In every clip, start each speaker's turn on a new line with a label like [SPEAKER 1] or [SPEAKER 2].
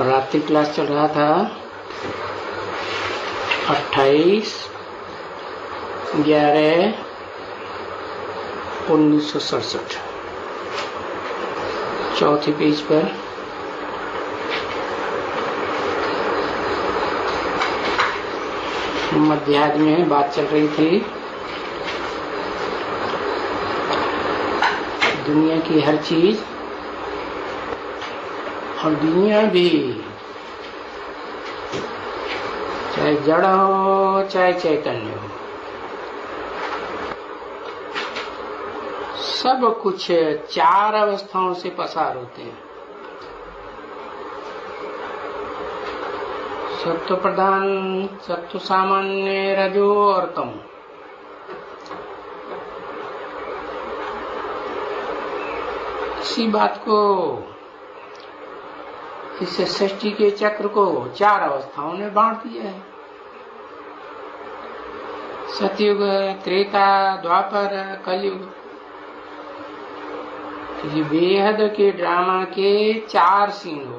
[SPEAKER 1] रात्रि क्लास चल रहा था 28/11/1967 चौथे पेज पर मध्याह्न में बात चल रही थी दुनिया की हर चीज और दुनिया भी, चाहे जड़ हो चाहे चैतन्य हो, सब कुछ चार अवस्थाओं से पसार होते हैं। सत्व प्रधान, सत्व सामान्य, रजो और तमो। इसी बात को, इस सृष्टि के चक्र को चार अवस्थाओं ने बांट दिया है। सतयुग, त्रेता, द्वापर, कलयुग। ये बेहद के ड्रामा के चार सीन हो गए।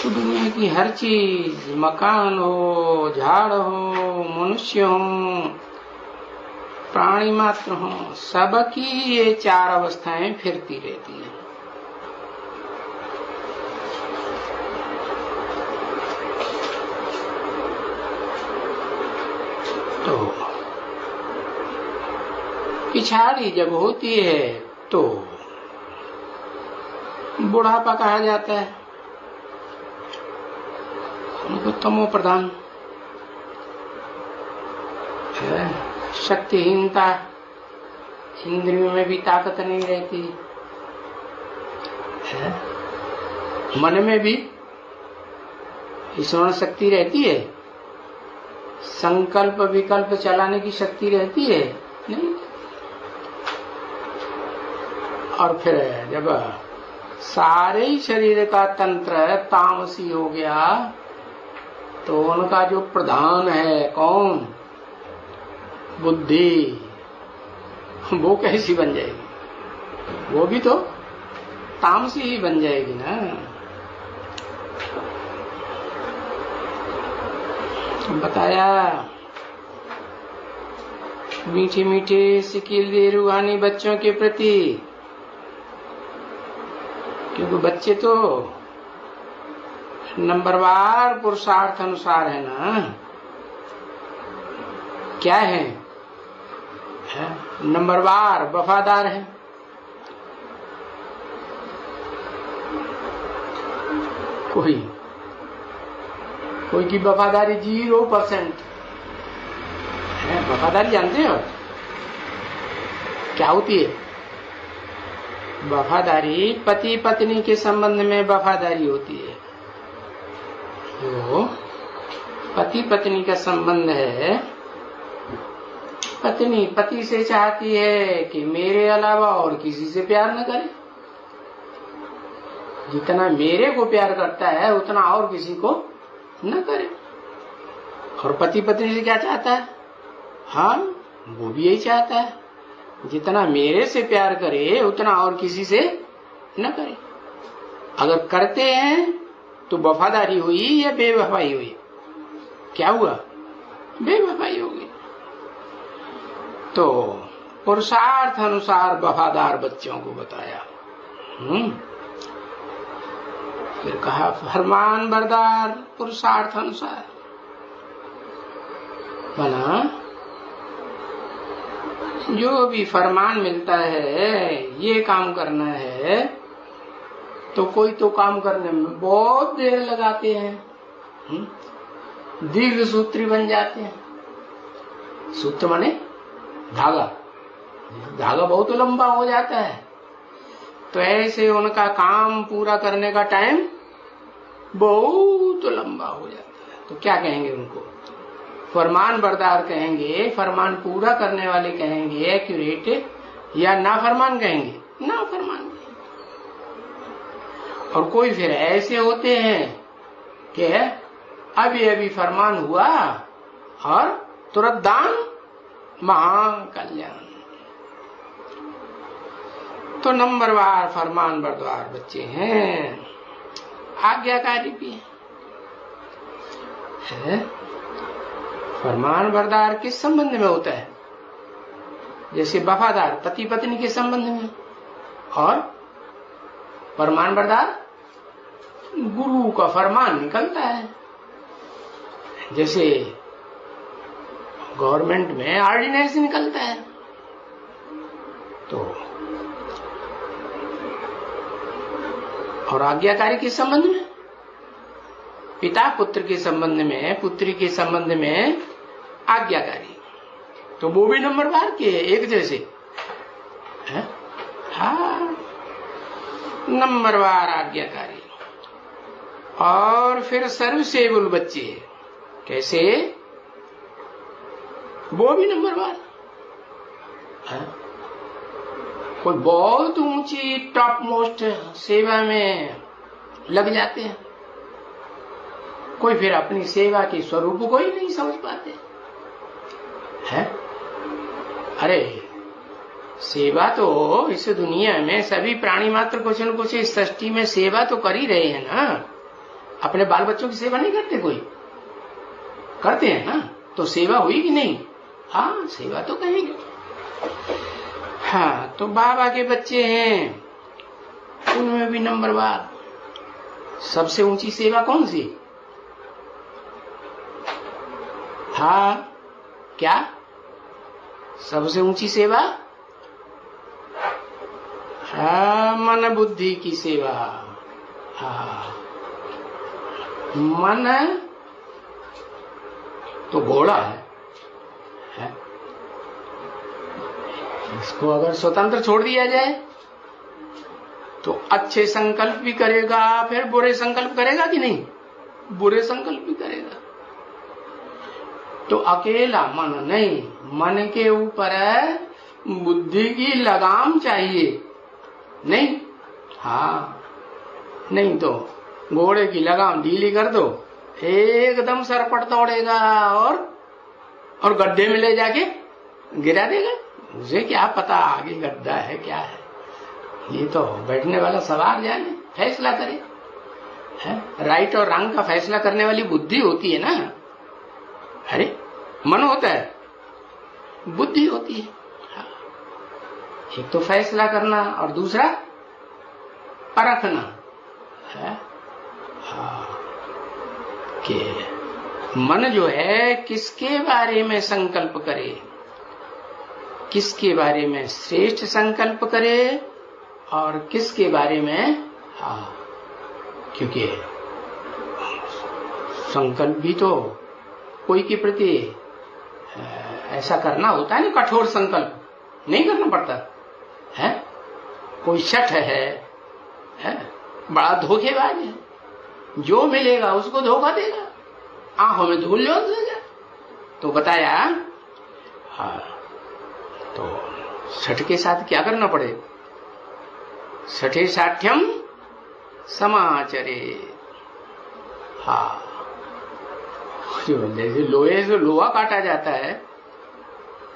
[SPEAKER 1] तो दुनिया की हर चीज, मकान हो, झाड़ हो, मनुष्य हो, प्राणी मात्र हो, सबकी ये चार अवस्थाएं फिरती रहती हैं। तो पिछाड़ी जब होती है तो बुढ़ापा कहा जाता है, उनको तमो प्रधान है। शक्तिहीनता, इंद्रियों में भी ताकत नहीं रहती है, मन में भी स्मरण शक्ति रहती है, संकल्प विकल्प चलाने की शक्ति रहती है नहीं। और फिर जब सारे शरीर का तंत्र तामसी हो गया तो उनका जो प्रधान है कौन, बुद्धि, वो कैसी बन जाएगी? वो भी तो तामसी ही बन जाएगी ना। बताया मीठे मीठे सिकील रूहानी बच्चों के प्रति, क्योंकि बच्चे तो नंबरवार पुरुषार्थ अनुसार है ना। क्या है? नंबरवार वफादार है। कोई की वफादारी 0% है। वफादारी जानते हो क्या होती है? वफादारी पति पत्नी के संबंध में वफादारी होती है। तो पति पत्नी का संबंध है, पत्नी पति से चाहती है कि मेरे अलावा और किसी से प्यार न करे। जितना मेरे को प्यार करता है उतना और किसी को न करे। और पति पत्नी से क्या चाहता है? हाँ, वो भी यही चाहता है, जितना मेरे से प्यार करे उतना और किसी से न करे। अगर करते हैं तो वफादारी हुई या बेवफाई हुई? क्या हुआ? बेवफाई हो गई। तो पुरुषार्थ अनुसार वफादार बच्चों को बताया। फिर कहा फरमान बरदार पुरुषार्थ अनुसार बना। जो भी फरमान मिलता है ये काम करना है तो कोई तो काम करने में बहुत देर लगाते हैं, दीर्घ सूत्री बन जाते हैं। सूत्र माने धागा, धागा बहुत लंबा हो जाता है। तो ऐसे उनका काम पूरा करने का टाइम बहुत लंबा हो जाता है। तो क्या कहेंगे उनको? फरमान बरदार कहेंगे, फरमान पूरा करने वाले कहेंगे एक्यूरेट, या ना फरमान कहेंगे? ना फरमान कहेंगे। और कोई फिर ऐसे होते हैं कि अभी अभी फरमान हुआ और तुरंत दान महाकल्याण, तो नंबरवार फरमान बरदार बच्चे हैं, आज्ञाकारी भी है। फरमान बरदार किस संबंध में होता है? जैसे वफादार पति पत्नी के संबंध में, और फरमान बरदार गुरु का फरमान निकलता है। जैसे गवर्नमेंट में ऑर्डिनेंस निकलता है, तो और आज्ञाकारी के संबंध में, पिता पुत्र के संबंध में, पुत्री के संबंध में आज्ञाकारी, तो वो भी नंबरवार के एक जैसे है। हाँ, नंबरवार आज्ञाकारी। और फिर सर्वसेवुल बच्चे, कैसे? वो भी नंबरवार है। कोई बहुत ऊंची टॉप मोस्ट सेवा में लग जाते हैं, कोई फिर अपनी सेवा के स्वरूप को ही नहीं समझ पाते हैं। अरे सेवा तो इस दुनिया में सभी प्राणी मात्र कुछ न कुछ इस सृष्टि में सेवा तो कर ही रहे हैं ना। अपने बाल बच्चों की सेवा नहीं करते? कोई करते हैं ना, तो सेवा हुई कि नहीं? हाँ, सेवा तो कहेंगे। हाँ, तो बाबा के बच्चे हैं, उनमें भी नंबरवार। सबसे ऊंची सेवा कौन सी? हाँ, क्या सबसे ऊंची सेवा? हाँ, मन बुद्धि की सेवा। हाँ, मन तो घोड़ा है? इसको अगर स्वतंत्र छोड़ दिया जाए तो अच्छे संकल्प भी करेगा, फिर बुरे संकल्प करेगा कि नहीं? बुरे संकल्प भी करेगा। तो अकेला मन नहीं, मन के ऊपर बुद्धि की लगाम चाहिए, नहीं? हाँ, नहीं तो घोड़े की लगाम ढीली कर दो, एकदम सरपट दौड़ेगा और गड्ढे में ले जाके गिरा देगा। उसे क्या पता आगे गड्ढा है क्या है? ये तो बैठने वाला सवार जाने, फैसला करे है। राइट और रॉन्ग का फैसला करने वाली बुद्धि होती है ना। अरे मन होता है, बुद्धि होती है। हाँ। एक तो फैसला करना और दूसरा परखना है। हाँ, कि मन जो है किसके बारे में संकल्प करे, किसके बारे में श्रेष्ठ संकल्प करे और किसके बारे में। हाँ, क्योंकि संकल्प भी तो कोई के प्रति ऐसा करना होता है ना, कठोर संकल्प नहीं करना पड़ता है। कोई शठ है, बड़ा धोखेबाज है, जो मिलेगा उसको धोखा देगा, आंखों में धूल झोंक देगा। तो बताया, हाँ, तो शठ के साथ क्या करना पड़े? शठे साठ्यम समाचरे। हाँ, जैसे लोहे से लोहा काटा जाता है,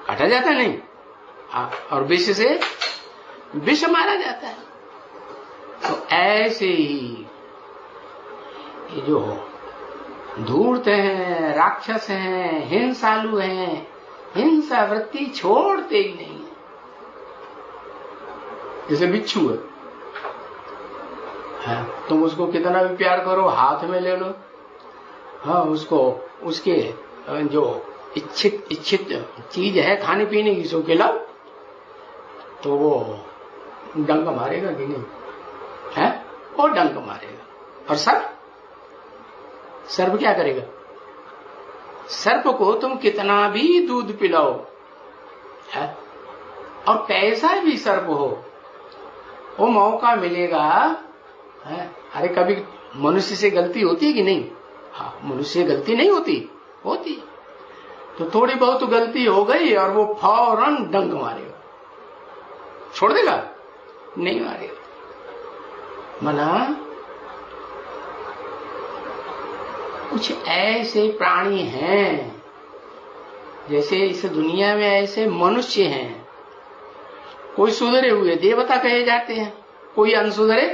[SPEAKER 1] काटा जाता नहीं, हाँ, और विष से विष मारा जाता है। तो ऐसे ही ये जो धूर्त हैं, राक्षस हैं, हिंसालु हैं, हिंसा वृत्ति छोड़ते ही नहीं है। जैसे बिच्छू है, तुम उसको कितना भी प्यार करो, हाथ में ले लो, हाँ, उसको उसके जो इच्छित चीज है खाने पीने की, सो खिलाओ तो वो डंक मारेगा कि नहीं है? वो डंक मारेगा। और सर्प क्या करेगा? सर्प को तुम कितना भी दूध पिलाओ है, और कैसा भी सर्प हो, वो मौका मिलेगा है। अरे कभी मनुष्य से गलती होती है कि नहीं? हाँ, मनुष्य से गलती नहीं होती, होती। तो थोड़ी बहुत गलती हो गई और वो फौरन डंक मारेगा। छोड़ देगा? नहीं मारेगा। मना कुछ ऐसे प्राणी हैं, जैसे इस दुनिया में ऐसे मनुष्य हैं कोई सुधरे हुए देवता कहे जाते हैं, कोई अनसुधरे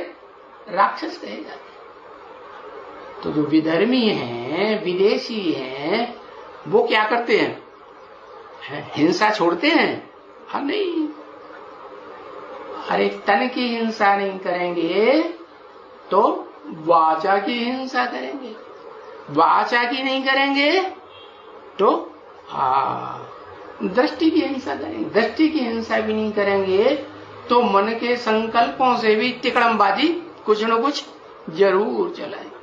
[SPEAKER 1] राक्षस कहे जाते हैं। तो जो विधर्मी हैं, विदेशी हैं, वो क्या करते हैं? हिंसा छोड़ते हैं? हाँ नहीं। अरे तन की हिंसा नहीं करेंगे तो वाचा की हिंसा करेंगे, वाचा की नहीं करेंगे तो दृष्टि की हिंसा करेंगे, दृष्टि की हिंसा भी नहीं करेंगे तो मन के संकल्पों से भी तिकड़मबाजी कुछ न कुछ जरूर चलाएंगे।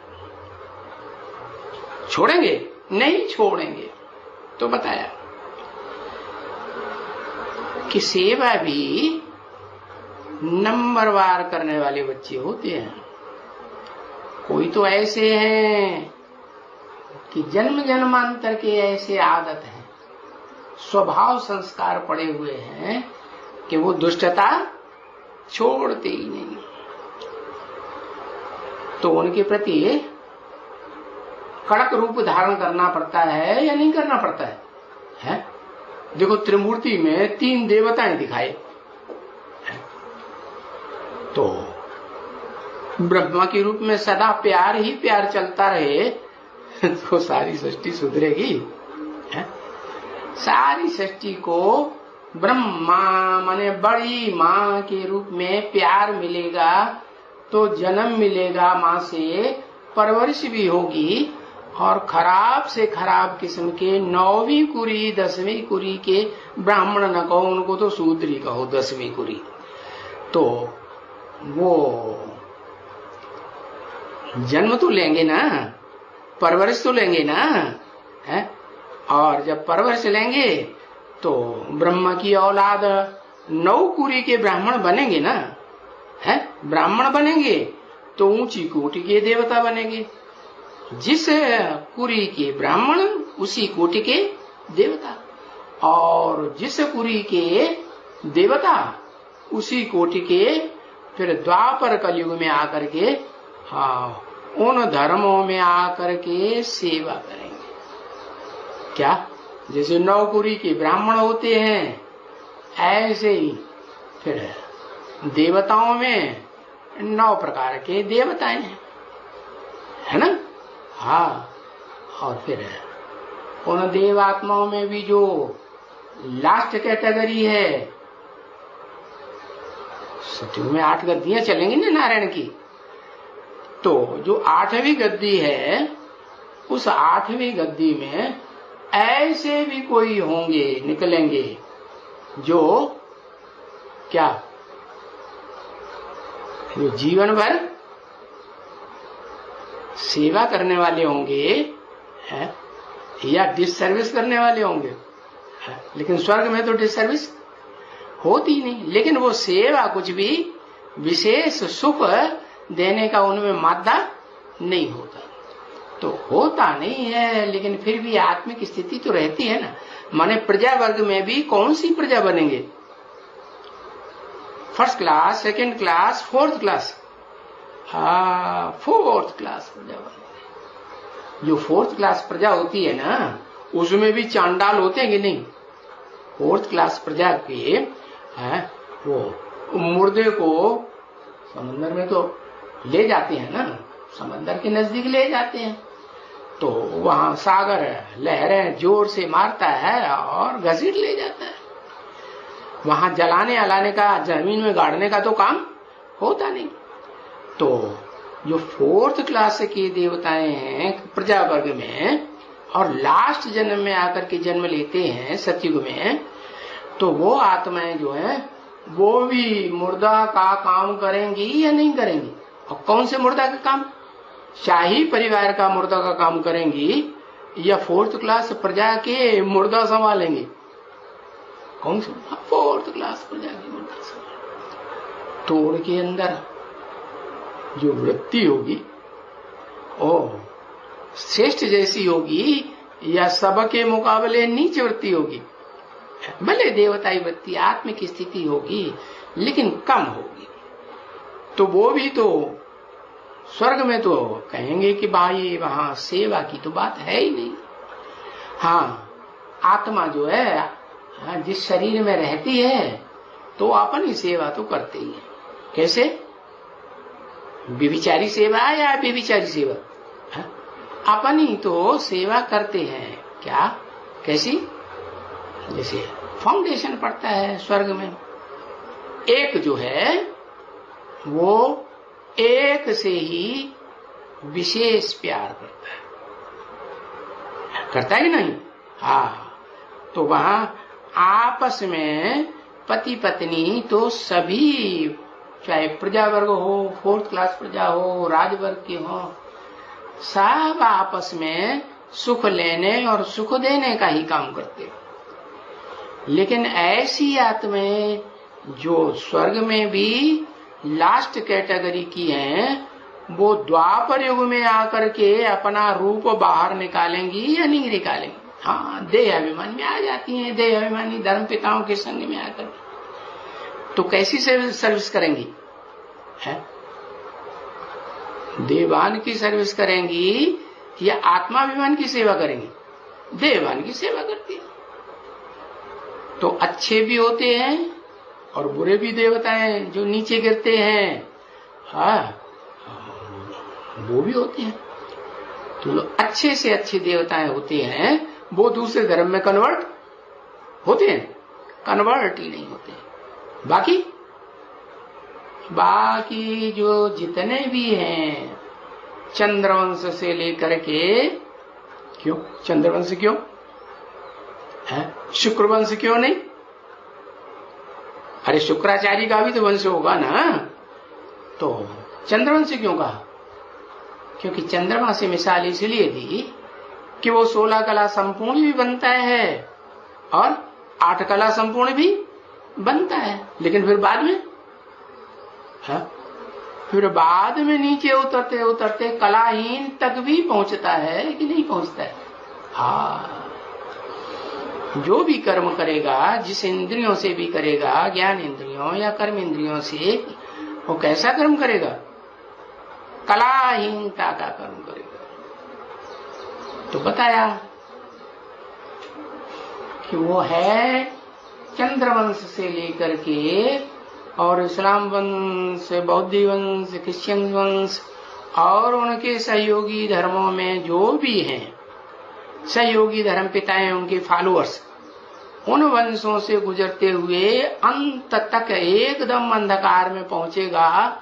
[SPEAKER 1] छोड़ेंगे? नहीं छोड़ेंगे। तो बताया कि सेवा भी नंबरवार करने वाले बच्चे होते हैं। कोई तो ऐसे हैं कि जन्म जन्मांतर के ऐसे आदत है, स्वभाव संस्कार पड़े हुए हैं कि वो दुष्टता छोड़ते ही नहीं। तो उनके प्रति कड़क रूप धारण करना पड़ता है या नहीं करना पड़ता है? देखो त्रिमूर्ति में 3 देवताएं दिखाए, तो ब्रह्मा के रूप में सदा प्यार ही प्यार चलता रहे तो सारी सृष्टि सुधरेगी? सारी सृष्टि को ब्रह्मा माने बड़ी माँ के रूप में प्यार मिलेगा तो जन्म मिलेगा, माँ से परवरिश भी होगी, और खराब से खराब किस्म के 9वीं कुरी 10वीं कुरी के ब्राह्मण न कहो, उनको तो शूद्र ही कहो, 10वीं कुरी, तो वो जन्म तो लेंगे ना, परवरिश तो लेंगे ना, है? और जब परवरिश लेंगे तो ब्रह्मा की औलाद 9 कुरी के ब्राह्मण बनेंगे ना, है? ब्राह्मण बनेंगे तो ऊंची कोटि के देवता बनेंगे। जिस कुरी के ब्राह्मण उसी कोटि के देवता, और जिस कुरी के देवता उसी कोटि के फिर द्वापर कलयुग में आकर के उन धर्मों में आकर के सेवा करेंगे। क्या? जैसे 9 कुरी के ब्राह्मण होते हैं ऐसे ही फिर देवताओं में 9 प्रकार के देवताएं हैं, है ना? हाँ। और फिर उन देवात्माओं में भी जो लास्ट कैटेगरी है, सतयुग में 8 गद्दियां चलेंगी ना नारायण की, तो जो 8वीं गद्दी है उस 8वीं गद्दी में ऐसे भी कोई होंगे, निकलेंगे, जो क्या, जो जीवन भर सेवा करने वाले होंगे, है? या डिससर्विस करने वाले होंगे, है? लेकिन स्वर्ग में तो डिससर्विस होती नहीं, लेकिन वो सेवा कुछ भी विशेष सुख देने का उनमें मादा नहीं होता। तो होता नहीं है, लेकिन फिर भी आत्मिक स्थिति तो रहती है ना। माने प्रजा वर्ग में भी कौन सी प्रजा बनेंगे? 1st class, 2nd class, 4th class, 4th class प्रजा बनेंगे। जो 4th क्लास प्रजा होती है ना, उसमें भी चांडाल होते हैं कि नहीं? 4th क्लास प्रजा के वो मुर्दे को समंदर में तो ले जाते हैं ना, समंदर के नजदीक ले जाते हैं, तो वहां सागर लहरें जोर से मारता है और घसीट ले जाता है। वहां जलाने अलाने का, जमीन में गाड़ने का तो काम होता नहीं। तो जो 4th क्लास के देवताएं हैं प्रजा वर्ग में और लास्ट जन्म में आकर के जन्म लेते हैं सतयुग में, तो वो आत्माएं जो हैं वो भी मुर्दा का काम करेंगी या नहीं करेंगी? और कौन से मुर्दा का काम? शाही परिवार का मुर्दा का काम करेंगी या 4th क्लास प्रजा के मुर्दा संभालेंगे? कौन से? 4th क्लास प्रजा के मुर्दा संभालेंगे। तो उनके अंदर जो वृत्ति होगी ओ श्रेष्ठ जैसी होगी या सबके मुकाबले नीच वृत्ति होगी? भले देवताई वृत्ति आत्मिक स्थिति होगी लेकिन कम होगी। तो वो भी तो स्वर्ग में तो कहेंगे कि भाई वहां सेवा की तो बात है ही नहीं। हाँ, आत्मा जो है जिस शरीर में रहती है तो अपनी सेवा तो करते ही है। कैसे? व्यभिचारी सेवा या व्यभिचारी सेवा? अपनी तो सेवा करते हैं। क्या? कैसी? जैसे फाउंडेशन पड़ता है स्वर्ग में, एक जो है वो एक से ही विशेष प्यार करता है कि नहीं? हाँ, तो वहां आपस में पति पत्नी तो सभी, चाहे प्रजा वर्ग हो, 4th क्लास प्रजा हो, राजवर्ग की हो, सब आपस में सुख लेने और सुख देने का ही काम करते हो। लेकिन ऐसी आत्माएं जो स्वर्ग में भी लास्ट कैटेगरी की हैं, वो द्वापर युग में आकर के अपना रूप बाहर निकालेंगी या नहीं निकालेंगी? हाँ, देह अभिमान में आ जाती हैं, देह अभिमानी धर्म पिताओं के संग में आकर। तो कैसी सर्विस करेंगी? है देवान की सर्विस करेंगी या आत्माभिमान की सेवा करेंगी? देवान की सेवा करती है। तो अच्छे भी होते हैं और बुरे भी देवता हैं जो नीचे गिरते हैं, हाँ, वो भी होते हैं। तो अच्छे से अच्छे देवताएं होते हैं, वो दूसरे धर्म में कन्वर्ट होते हैं? कन्वर्ट ही नहीं होते। बाकी जो जितने भी हैं, चंद्रवंश से लेकर के, क्यों चंद्रवंश क्यों है? शुक्रवंश क्यों नहीं? अरे शुक्राचार्य का भी तो वंश होगा ना, तो चंद्रवंश क्यों कहा? क्योंकि चंद्रमा से मिसाल इसलिए दी कि वो 16 कला संपूर्ण भी बनता है और 8 कला संपूर्ण भी बनता है, लेकिन फिर बाद में नीचे उतरते उतरते कलाहीन तक भी पहुंचता है कि नहीं पहुंचता है? हाँ, जो भी कर्म करेगा, जिस इंद्रियों से भी करेगा, ज्ञान इंद्रियों या कर्म इंद्रियों से, वो कैसा कर्म करेगा? कलाहीनता का कर्म करेगा। तो बताया कि वो है चंद्रवंश से लेकर के और इस्लाम वंश, बौद्ध वंश, क्रिश्चियन वंश और उनके सहयोगी धर्मों में जो भी हैं, सहयोगी धर्म पिताएं, उनके फॉलोअर्स, उन वंशों से गुजरते हुए अंत तक एकदम अंधकार में पहुंचेगा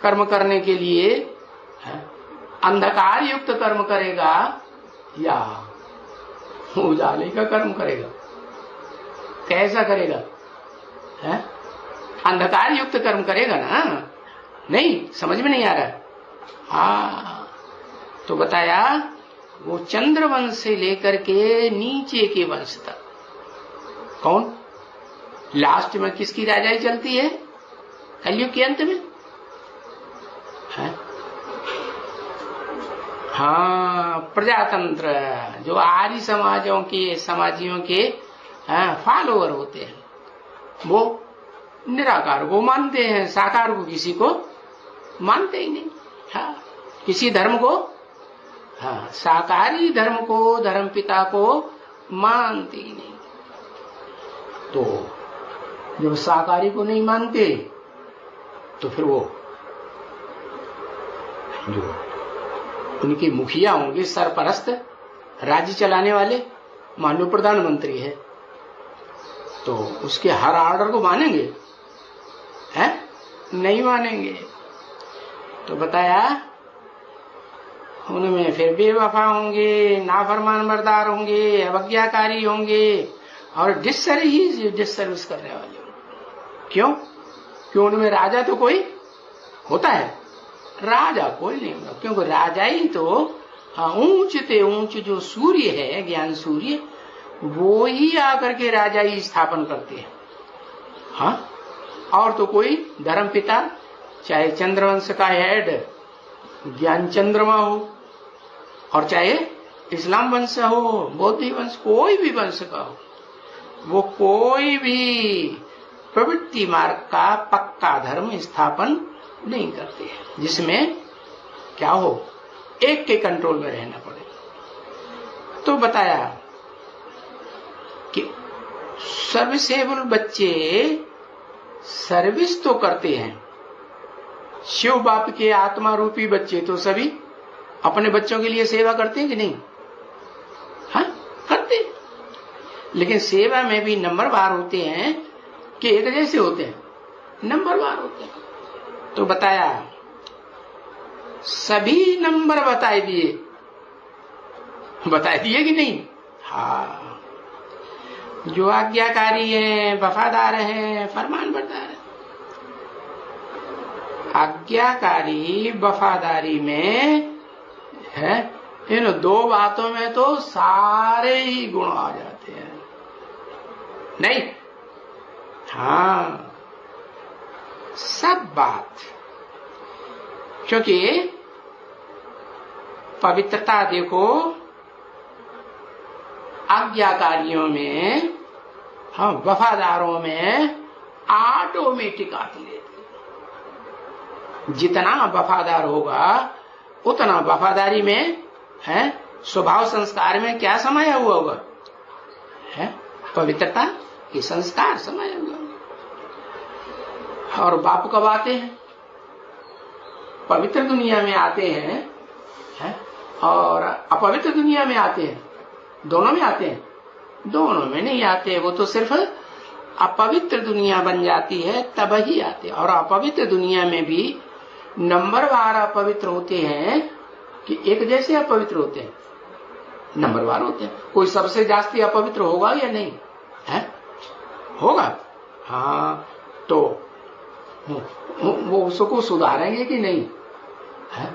[SPEAKER 1] कर्म करने के लिए। अंधकार युक्त कर्म करेगा या उजाले का कर्म करेगा? कैसा करेगा? अंधकार युक्त कर्म करेगा ना? नहीं, समझ में नहीं आ रहा? हाँ, तो बताया वो चंद्रवंश से लेकर के नीचे के वंश तक। कौन? लास्ट में किसकी राजाई चलती है कलयुग के अंत में? हाँ, प्रजातंत्र, जो आर्य समाजियों के फॉलोअर होते हैं, वो निराकार को मानते हैं, साकार को किसी को मानते ही नहीं। हाँ, किसी धर्म को, हाँ, साकारी धर्म को, धर्म पिता को मानते ही नहीं। तो जब साकारी को नहीं मानते तो फिर वो जो उनके मुखिया होंगे, सरपरस्त, राज्य चलाने वाले, मान लो प्रधानमंत्री है, तो उसके हर ऑर्डर को मानेंगे? नहीं मानेंगे। तो बताया उनमें फिर बेवफा होंगे, नाफरमान मर्दार होंगे, अवज्ञाकारी होंगे और डिससर्विस करने वाले होंगे। क्यों? उनमें राजा तो कोई होता है? राजा कोई नहीं होता, क्योंकि राजा ही तो ऊंचते ऊंच जो सूर्य है, ज्ञान सूर्य, वो ही आकर के राजा ही स्थापन करते हैं। हाँ, और तो कोई धर्म पिता, चाहे चंद्रवंश का हेड ज्ञान चंद्रमा हो, और चाहे इस्लाम वंश हो, बौद्ध वंश, कोई भी वंश का हो, वो कोई भी प्रवृत्ति मार्ग का पक्का धर्म स्थापन नहीं करते हैं, जिसमें क्या हो, एक के कंट्रोल में रहना पड़े। तो बताया कि सर्विसेबल बच्चे सर्विस तो करते हैं। शिव बाप के आत्मा रूपी बच्चे तो सभी अपने बच्चों के लिए सेवा करते हैं कि नहीं? हाँ, करते हैं। लेकिन सेवा में भी नंबरवार होते हैं कि एक जैसे होते हैं? नंबरवार होते हैं। तो बताया, सभी नंबर बता दिए कि नहीं? हाँ, जो आज्ञाकारी हैं, वफादार हैं, फरमान बरदार हैं। आज्ञाकारी वफादारी में है, इन दो बातों में तो सारे ही गुण आ जाते हैं, नहीं? हाँ, सब बात। क्योंकि पवित्रता देखो आज्ञाकारियों में, हाँ, वफादारों में ऑटोमेटिक आती रहती है। जितना वफादार होगा उतना वफादारी में है, स्वभाव संस्कार में क्या समाया हुआ होगा? है पवित्रता के संस्कार समाया हुआ होगा। और बाप कब आते हैं? पवित्र दुनिया में आते हैं, है? और अपवित्र दुनिया में आते हैं। दोनों में आते हैं? दोनों में नहीं आते, वो तो सिर्फ अपवित्र दुनिया बन जाती है तब ही आते हैं। और अपवित्र दुनिया में भी नंबरवार अपवित्र होते हैं कि एक जैसे अपवित्र होते हैं? नंबरवार होते हैं। कोई सबसे जास्ती अपवित्र होगा या नहीं है? होगा। हाँ, तो वो उसको सुधारेंगे कि नहीं है?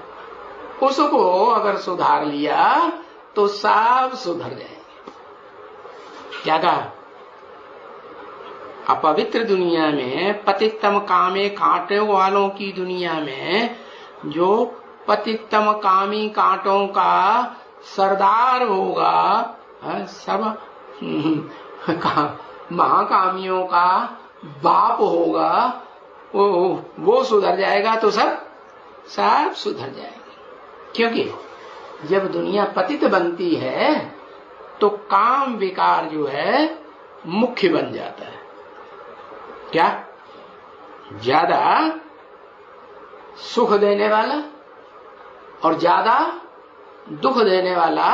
[SPEAKER 1] उसको अगर सुधार लिया तो सब सुधर जाएंगे। क्या कहा? अपवित्र दुनिया में, पतितम कामे कांटे वालों की दुनिया में, जो पतितम कामी कांटों का सरदार होगा, सब महाकामियों का बाप होगा, वो सुधर जाएगा तो सब सुधर जाएगा। क्योंकि जब दुनिया पतित बनती है तो काम विकार जो है मुख्य बन जाता है। क्या? ज्यादा सुख देने वाला और ज्यादा दुख देने वाला,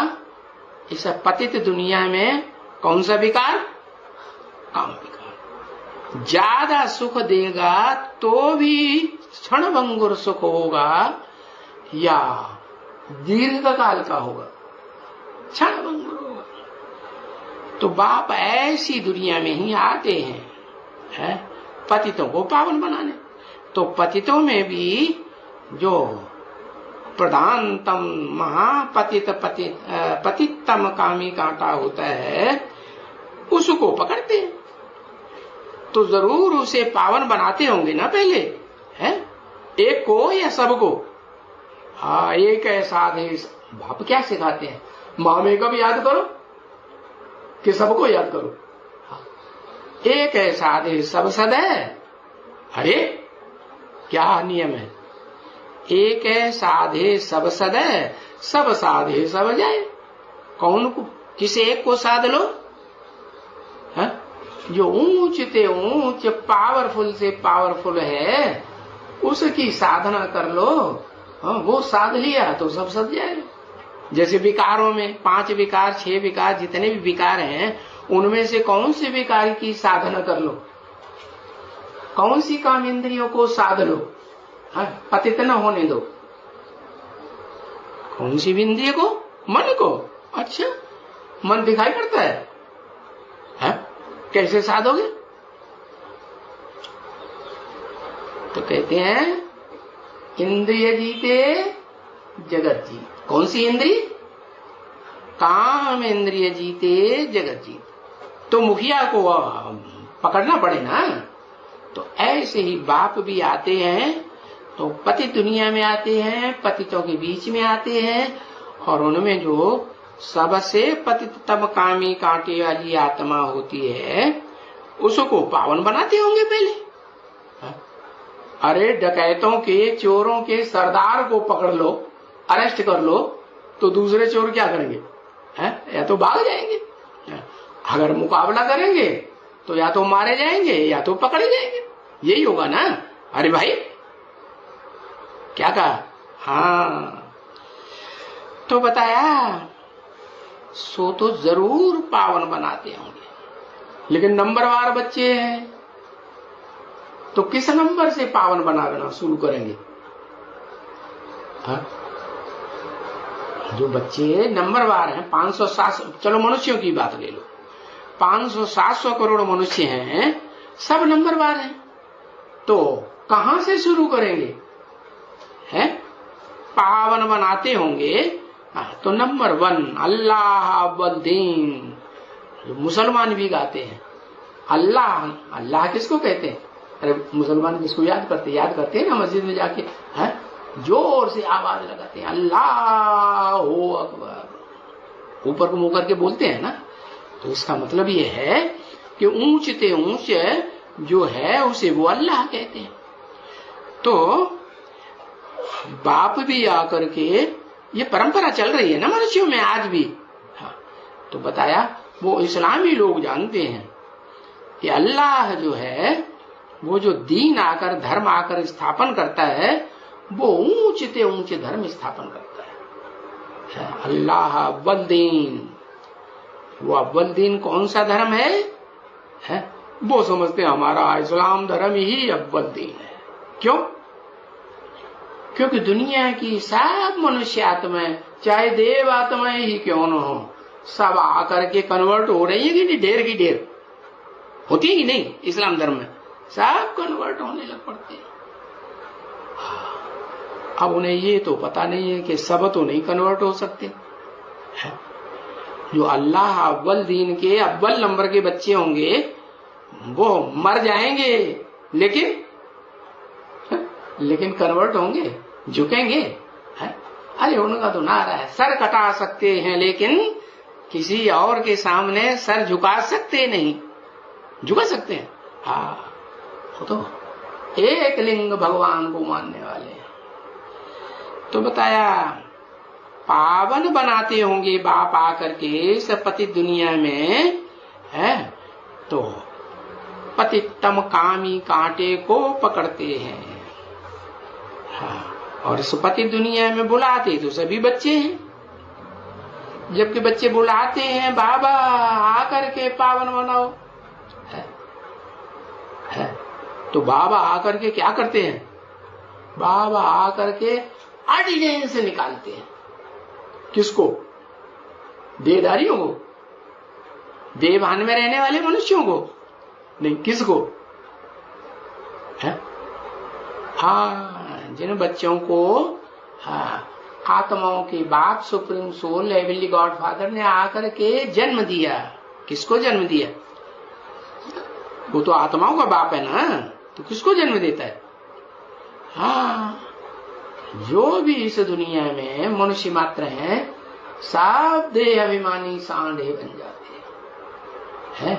[SPEAKER 1] इस पतित दुनिया में कौन सा विकार? काम विकार। ज्यादा सुख देगा तो भी क्षणभंगुर सुख होगा या दीर्घ काल का होगा? क्षणभंगुर होगा। तो बाप ऐसी दुनिया में ही आते हैं, है? पतितों को पावन बनाने। तो पतितों में भी जो प्रधानतम पतितम कामी कांटा होता है उसको पकड़ते हैं, तो जरूर उसे पावन बनाते होंगे ना पहले, है? एक को या सबको? हाँ, एक है साधे। बाप क्या सिखाते हैं? मामे का भी याद करो कि सबको याद करो। एक है साधे सब सद है। अरे क्या नियम है? एक है साधे सब सद है, सब साधे सब जाए। कौन को? किसी एक को साध लो, है? जो ऊंच ते ऊंच, पावरफुल से पावरफुल है, उसकी साधना कर लो। हाँ, वो साध लिया तो सब सद जाएगा। जैसे विकारों में 5 विकार 6 विकार जितने भी विकार हैं, उनमें से कौन से विकार की साधना कर लो? कौन सी काम इंद्रियों को साध लो? हाँ, पतित न होने दो। कौन सी भी इंद्रिय को? मन को। अच्छा, मन दिखाई पड़ता है? कैसे साधोगे? तो कहते हैं इंद्रिय जीते जगत जीत। कौन सी इंद्रिय? काम इंद्रिय जीते जगत जीत। तो मुखिया को पकड़ना पड़े ना। तो ऐसे ही बाप भी आते हैं, तो पतित दुनिया में आते हैं, पतितों के बीच में आते हैं, और उनमें जो सबसे पतिततम कामी कांटे वाली आत्मा होती है उसको पावन बनाते होंगे पहले। अरे डकैतों के, चोरों के सरदार को पकड़ लो, अरेस्ट कर लो, तो दूसरे चोर क्या करेंगे? या तो भाग जाएंगे, अगर मुकाबला करेंगे तो या तो मारे जाएंगे या तो पकड़े जाएंगे। यही होगा ना? अरे भाई क्या कहा? हाँ, तो बताया सो तो जरूर पावन बनाते होंगे, लेकिन नंबरवार बच्चे हैं तो किस नंबर से पावन बनाना शुरू करेंगे? हाँ? जो बच्चे नंबरवार हैं 500-700, चलो मनुष्यों की बात ले लो, 500-700 करोड़ मनुष्य हैं, सब नंबरवार हैं, तो कहां से शुरू करेंगे? हैं? पावन बनाते होंगे तो नंबर 1 अल्लाह अव्वल दीन, जो मुसलमान भी गाते हैं अल्लाह। अल्लाह किसको कहते हैं? अरे मुसलमान किसको याद करते हैं ना मस्जिद में जाके, है जोर से आवाज लगाते हैं अल्लाहु अकबर, ऊपर को मुंह करके बोलते हैं ना। तो इसका मतलब ये है कि ऊंचते ऊंच जो है उसे वो अल्लाह कहते हैं। तो बाप भी आकर के, ये परंपरा चल रही है ना मनुष्यों में आज भी। हाँ, तो बताया वो इस्लामी लोग जानते हैं कि अल्लाह जो है वो जो दीन आकर, धर्म आकर स्थापन करता है, वो ऊंचते ऊंचे धर्म स्थापन करता है। अल्लाह अव्वल दीन, वो अव्वल दीन कौन सा धर्म है? वो समझते हैं हमारा इस्लाम धर्म ही अव्वल दीन है। क्यों? क्योंकि दुनिया की सब मनुष्य आत्माएं, चाहे देव आत्माएं ही क्यों न हो, सब आकर के कन्वर्ट हो रही है कि नहीं? ढेर की ढेर होती है कि नहीं? इस्लाम धर्म में सब कन्वर्ट होने लग पड़ते हैं। अब उन्हें ये तो पता नहीं है कि सब तो नहीं कन्वर्ट हो सकते। जो अल्लाह अव्वल दीन के अव्वल नंबर के बच्चे होंगे वो मर जाएंगे, लेकिन कन्वर्ट होंगे, झुकेंगे। अरे उनका तो नारा है सर कटा सकते हैं लेकिन किसी और के सामने सर झुका सकते नहीं। झुका सकते हैं? हाँ, वो तो एक लिंग भगवान को मानने वाले हैं। तो बताया पावन बनाते होंगे बाप आकर के सब पति दुनिया में है, तो पतितम कामी कांटे को पकड़ते हैं। हाँ, और इस पति दुनिया में बुलाते तो सभी बच्चे हैं, जबकि बच्चे बुलाते हैं बाबा आकर के पावन बनाओ, है। तो बाबा आकर के क्या करते हैं? बाबा आकर के ऑर्डिनेंस निकालते हैं। किसको? देहधारियों को, देवभान में रहने वाले मनुष्यों को नहीं, किसको? है? हाँ, जिन बच्चों को हाँ आत्माओं के बाप supreme soul heavenly God father ने आकर के जन्म दिया। किसको जन्म दिया? वो तो आत्माओं का बाप है ना, तो किसको जन्म देता है? हाँ, जो भी इस दुनिया में मनुष्य मात्र हैं सब देह अभिमानी सांडे बन जाते हैं।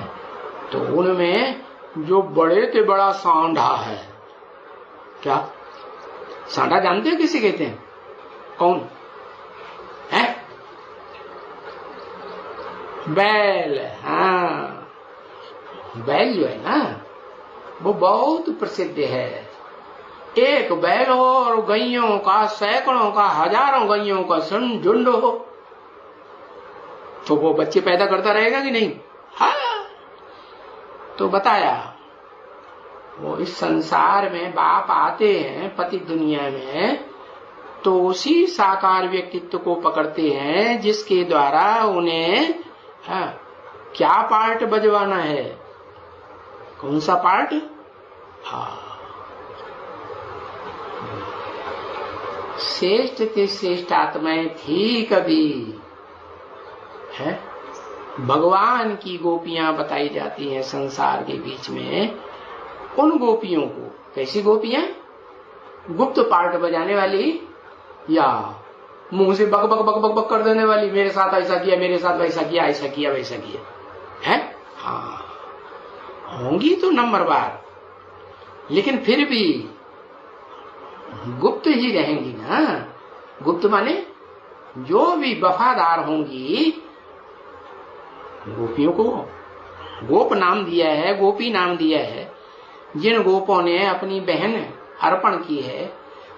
[SPEAKER 1] तो उनमें जो बड़े के बड़ा सांडा है, क्या सांडा जानते हो किसे कहते हैं? कौन है? बैल। हाँ, बैल जो है ना वो बहुत प्रसिद्ध है। एक बैल हो और गैयों का सैकड़ों का हजारों गैयों का झुंड हो तो वो बच्चे पैदा करता रहेगा कि नहीं? हाँ, तो बताया वो इस संसार में बाप आते हैं पति दुनिया में तो उसी साकार व्यक्तित्व को पकड़ते हैं जिसके द्वारा उन्हें क्या पार्ट बजवाना है? कौन सा पार्ट? हाँ, श्रेष्ठ की श्रेष्ठ आत्माएं थी कभी, है भगवान की गोपियां बताई जाती हैं संसार के बीच में। उन गोपियों को, कैसी गोपियां? गुप्त पार्ट बजाने वाली या मुंह से बक बक बक बक बक कर देने वाली, मेरे साथ ऐसा किया, मेरे साथ वैसा किया, ऐसा किया वैसा किया, है? हाँ, होंगी तो नंबरवार, लेकिन फिर भी गुप्त ही रहेंगी ना। गुप्त माने जो भी वफादार होंगी, गोपियों को गोप नाम दिया है, गोपी नाम दिया है, जिन गोपों ने अपनी बहन अर्पण की है,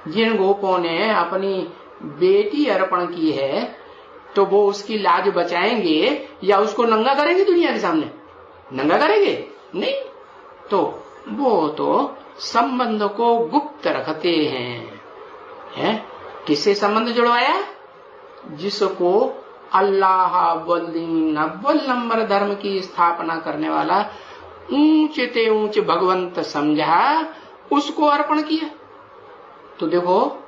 [SPEAKER 1] जिन गोपों ने अपनी बेटी अर्पण की है, तो वो उसकी लाज बचाएंगे या उसको नंगा करेंगे दुनिया के सामने? नंगा करेंगे? नहीं। तो वो तो संबंध को गुप्त रखते हैं। किससे संबंध जुड़वाया? जिसको अल्लाह अव्वल नंबर धर्म की स्थापना करने वाला ऊंचे ते ऊंचे भगवंत समझा, उसको अर्पण किया। तो देखो